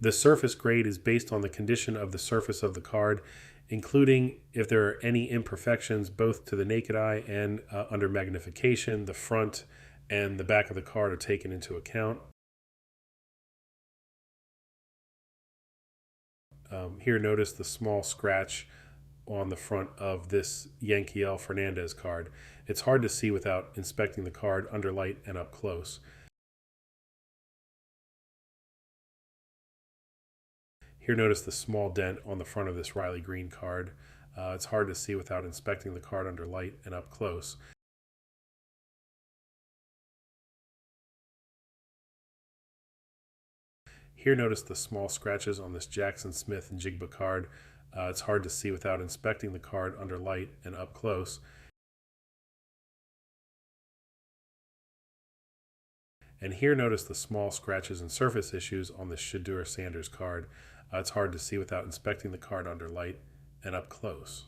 The surface grade is based on the condition of the surface of the card, including if there are any imperfections both to the naked eye and under magnification. The front and the back of the card are taken into account. Here, notice the small scratch on the front of this Yankiel Fernandez card. It's hard to see without inspecting the card under light and up close. Here, notice the small dent on the front of this Riley Green card. It's hard to see without inspecting the card under light and up close. Here, notice the small scratches on this Jackson Smith and Jigba card. It's hard to see without inspecting the card under light and up close. And here, notice the small scratches and surface issues on the Shadur Sanders card. It's hard to see without inspecting the card under light and up close.